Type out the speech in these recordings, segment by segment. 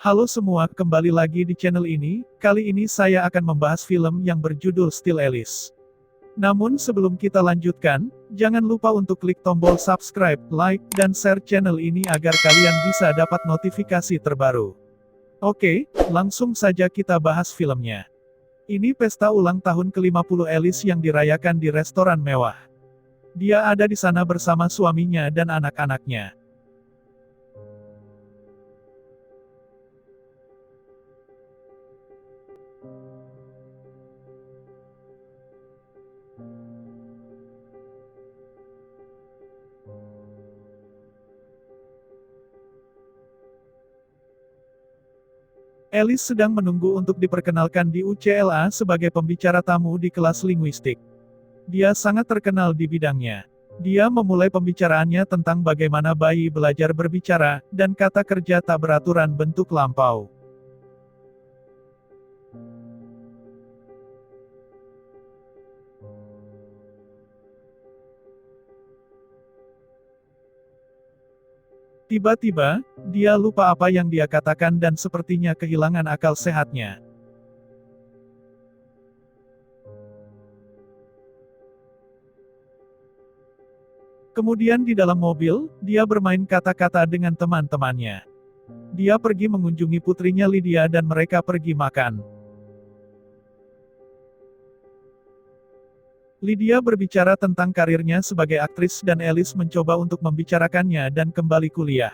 Halo semua, kembali lagi di channel ini. Kali ini saya akan membahas film yang berjudul Still Alice. Namun sebelum kita lanjutkan, jangan lupa untuk klik tombol subscribe, like, dan share channel ini agar kalian bisa dapat notifikasi terbaru. Oke, langsung saja kita bahas filmnya. Ini pesta ulang tahun ke-50 Alice yang dirayakan di restoran mewah. Dia ada di sana bersama suaminya dan anak-anaknya. Alice sedang menunggu untuk diperkenalkan di UCLA sebagai pembicara tamu di kelas linguistik. Dia sangat terkenal di bidangnya. Dia memulai pembicaraannya tentang bagaimana bayi belajar berbicara, dan kata kerja tak beraturan bentuk lampau. Tiba-tiba, dia lupa apa yang dia katakan dan sepertinya kehilangan akal sehatnya. Kemudian di dalam mobil, dia bermain kata-kata dengan teman-temannya. Dia pergi mengunjungi putrinya Lydia dan mereka pergi makan. Lydia berbicara tentang karirnya sebagai aktris dan Alice mencoba untuk membicarakannya dan kembali kuliah.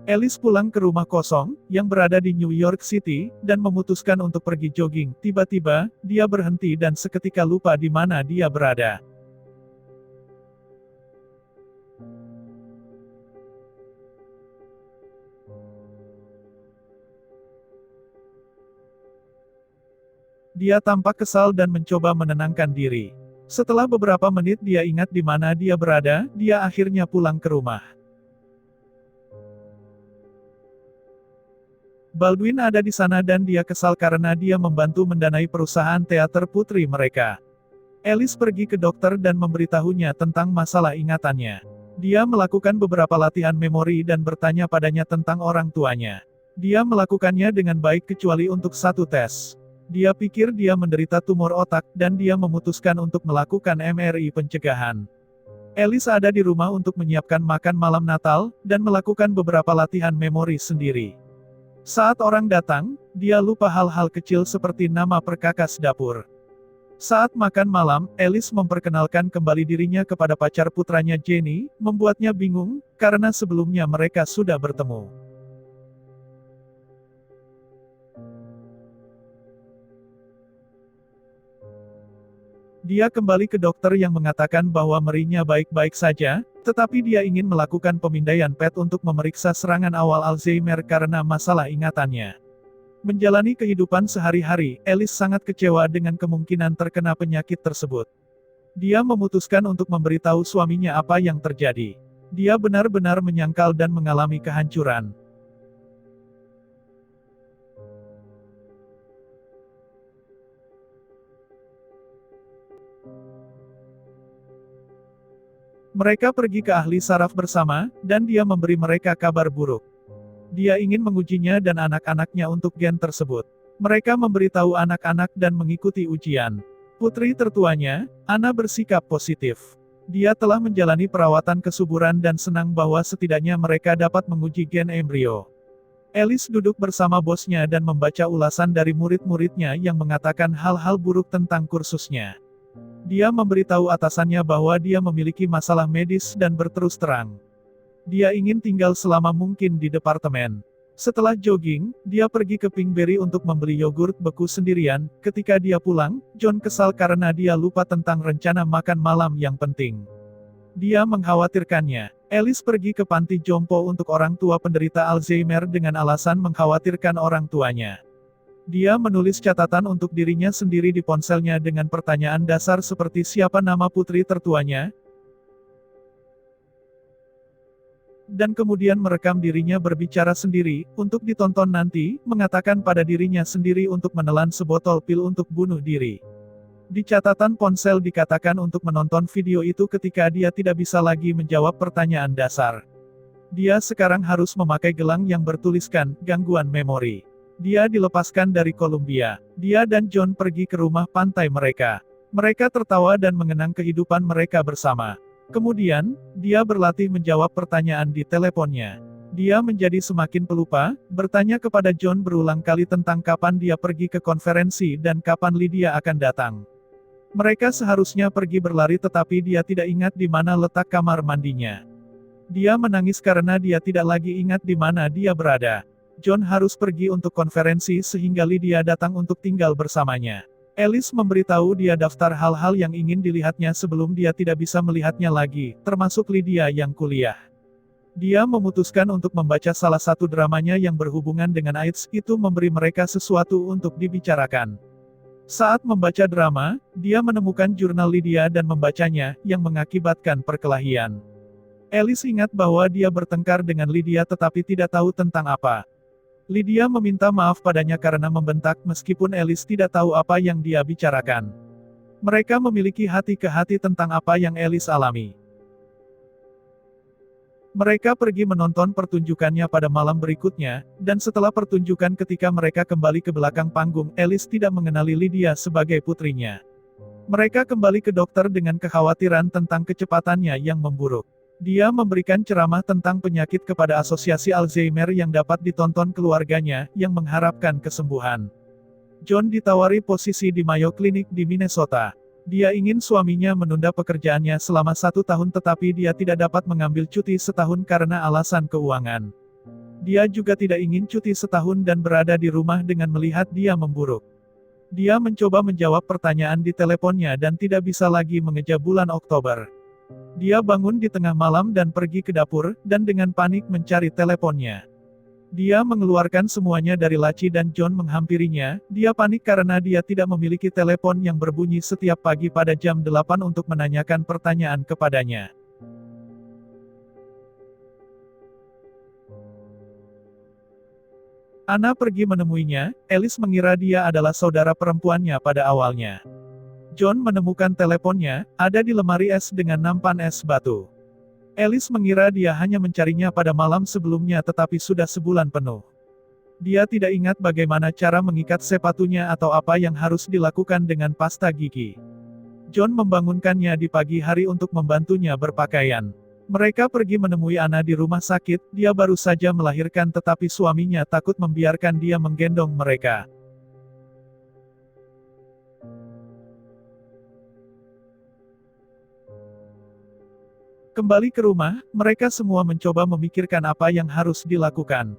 Alice pulang ke rumah kosong, yang berada di New York City, dan memutuskan untuk pergi jogging. Tiba-tiba, dia berhenti dan seketika lupa di mana dia berada. Dia tampak kesal dan mencoba menenangkan diri. Setelah beberapa menit dia ingat di mana dia berada, dia akhirnya pulang ke rumah. Baldwin ada di sana dan dia kesal karena dia membantu mendanai perusahaan teater putri mereka. Alice pergi ke dokter dan memberitahunya tentang masalah ingatannya. Dia melakukan beberapa latihan memori dan bertanya padanya tentang orang tuanya. Dia melakukannya dengan baik kecuali untuk satu tes. Dia pikir dia menderita tumor otak, dan dia memutuskan untuk melakukan MRI pencegahan. Alice ada di rumah untuk menyiapkan makan malam Natal, dan melakukan beberapa latihan memori sendiri. Saat orang datang, dia lupa hal-hal kecil seperti nama perkakas dapur. Saat makan malam, Alice memperkenalkan kembali dirinya kepada pacar putranya Jenny, membuatnya bingung, karena sebelumnya mereka sudah bertemu. Dia kembali ke dokter yang mengatakan bahwa merinya baik-baik saja, tetapi dia ingin melakukan pemindaian PET untuk memeriksa serangan awal Alzheimer karena masalah ingatannya. Menjalani kehidupan sehari-hari, Alice sangat kecewa dengan kemungkinan terkena penyakit tersebut. Dia memutuskan untuk memberitahu suaminya apa yang terjadi. Dia benar-benar menyangkal dan mengalami kehancuran. Mereka pergi ke ahli saraf bersama, dan dia memberi mereka kabar buruk. Dia ingin mengujinya dan anak-anaknya untuk gen tersebut. Mereka memberitahu anak-anak dan mengikuti ujian. Putri tertuanya, Anna bersikap positif. Dia telah menjalani perawatan kesuburan dan senang bahwa setidaknya mereka dapat menguji gen embrio. Alice duduk bersama bosnya dan membaca ulasan dari murid-muridnya yang mengatakan hal-hal buruk tentang kursusnya. Dia memberitahu atasannya bahwa dia memiliki masalah medis dan berterus terang. Dia ingin tinggal selama mungkin di departemen. Setelah jogging, dia pergi ke Pinkberry untuk membeli yogurt beku sendirian. Ketika dia pulang, John kesal karena dia lupa tentang rencana makan malam yang penting. Dia mengkhawatirkannya. Alice pergi ke panti jompo untuk orang tua penderita Alzheimer dengan alasan mengkhawatirkan orang tuanya. Dia menulis catatan untuk dirinya sendiri di ponselnya dengan pertanyaan dasar seperti siapa nama putri tertuanya, dan kemudian merekam dirinya berbicara sendiri, untuk ditonton nanti, mengatakan pada dirinya sendiri untuk menelan sebotol pil untuk bunuh diri. Di catatan ponsel dikatakan untuk menonton video itu ketika dia tidak bisa lagi menjawab pertanyaan dasar. Dia sekarang harus memakai gelang yang bertuliskan, gangguan memori. Dia dilepaskan dari Columbia. Dia dan John pergi ke rumah pantai mereka. Mereka tertawa dan mengenang kehidupan mereka bersama. Kemudian, dia berlatih menjawab pertanyaan di teleponnya. Dia menjadi semakin pelupa, bertanya kepada John berulang kali tentang kapan dia pergi ke konferensi dan kapan Lydia akan datang. Mereka seharusnya pergi berlari tetapi dia tidak ingat di mana letak kamar mandinya. Dia menangis karena dia tidak lagi ingat di mana dia berada. John harus pergi untuk konferensi sehingga Lydia datang untuk tinggal bersamanya. Alice memberitahu dia daftar hal-hal yang ingin dilihatnya sebelum dia tidak bisa melihatnya lagi, termasuk Lydia yang kuliah. Dia memutuskan untuk membaca salah satu dramanya yang berhubungan dengan AIDS, itu memberi mereka sesuatu untuk dibicarakan. Saat membaca drama, dia menemukan jurnal Lydia dan membacanya, yang mengakibatkan perkelahian. Alice ingat bahwa dia bertengkar dengan Lydia tetapi tidak tahu tentang apa. Lydia meminta maaf padanya karena membentak meskipun Alice tidak tahu apa yang dia bicarakan. Mereka memiliki hati ke hati tentang apa yang Alice alami. Mereka pergi menonton pertunjukannya pada malam berikutnya, dan setelah pertunjukan ketika mereka kembali ke belakang panggung, Alice tidak mengenali Lydia sebagai putrinya. Mereka kembali ke dokter dengan kekhawatiran tentang kecepatannya yang memburuk. Dia memberikan ceramah tentang penyakit kepada Asosiasi Alzheimer yang dapat ditonton keluarganya, yang mengharapkan kesembuhan. John ditawari posisi di Mayo Clinic di Minnesota. Dia ingin suaminya menunda pekerjaannya selama 1 tahun tetapi dia tidak dapat mengambil cuti setahun karena alasan keuangan. Dia juga tidak ingin cuti setahun dan berada di rumah dengan melihat dia memburuk. Dia mencoba menjawab pertanyaan di teleponnya dan tidak bisa lagi mengejar bulan Oktober. Dia bangun di tengah malam dan pergi ke dapur, dan dengan panik mencari teleponnya. Dia mengeluarkan semuanya dari laci dan John menghampirinya. Dia panik karena dia tidak memiliki telepon yang berbunyi setiap pagi pada jam 8 untuk menanyakan pertanyaan kepadanya. Anna pergi menemuinya. Alice mengira dia adalah saudara perempuannya pada awalnya. John menemukan teleponnya, ada di lemari es dengan nampan es batu. Alice mengira dia hanya mencarinya pada malam sebelumnya tetapi sudah sebulan penuh. Dia tidak ingat bagaimana cara mengikat sepatunya atau apa yang harus dilakukan dengan pasta gigi. John membangunkannya di pagi hari untuk membantunya berpakaian. Mereka pergi menemui Anna di rumah sakit, dia baru saja melahirkan tetapi suaminya takut membiarkan dia menggendong mereka. Kembali ke rumah, mereka semua mencoba memikirkan apa yang harus dilakukan.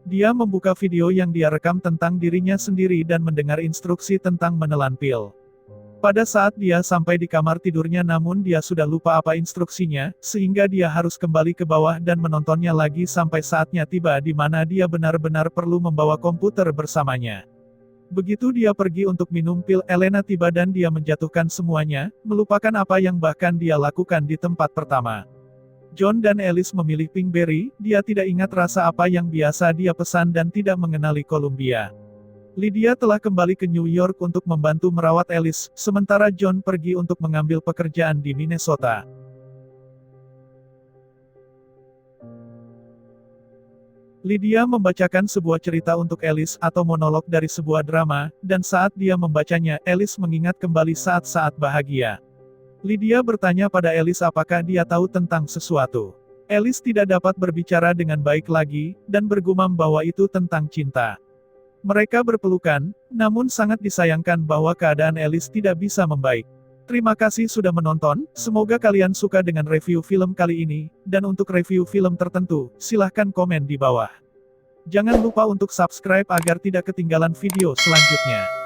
Dia membuka video yang dia rekam tentang dirinya sendiri dan mendengar instruksi tentang menelan pil. Pada saat dia sampai di kamar tidurnya namun dia sudah lupa apa instruksinya, sehingga dia harus kembali ke bawah dan menontonnya lagi sampai saatnya tiba di mana dia benar-benar perlu membawa komputer bersamanya. Begitu dia pergi untuk minum pil, Elena tiba dan dia menjatuhkan semuanya, melupakan apa yang bahkan dia lakukan di tempat pertama. John dan Alice memilih Pinkberry, dia tidak ingat rasa apa yang biasa dia pesan dan tidak mengenali Columbia. Lydia telah kembali ke New York untuk membantu merawat Alice, sementara John pergi untuk mengambil pekerjaan di Minnesota. Lydia membacakan sebuah cerita untuk Alice atau monolog dari sebuah drama, dan saat dia membacanya, Alice mengingat kembali saat-saat bahagia. Lydia bertanya pada Alice apakah dia tahu tentang sesuatu. Alice tidak dapat berbicara dengan baik lagi, dan bergumam bahwa itu tentang cinta. Mereka berpelukan, namun sangat disayangkan bahwa keadaan Alice tidak bisa membaik. Terima kasih sudah menonton, semoga kalian suka dengan review film kali ini, dan untuk review film tertentu, silahkan komen di bawah. Jangan lupa untuk subscribe agar tidak ketinggalan video selanjutnya.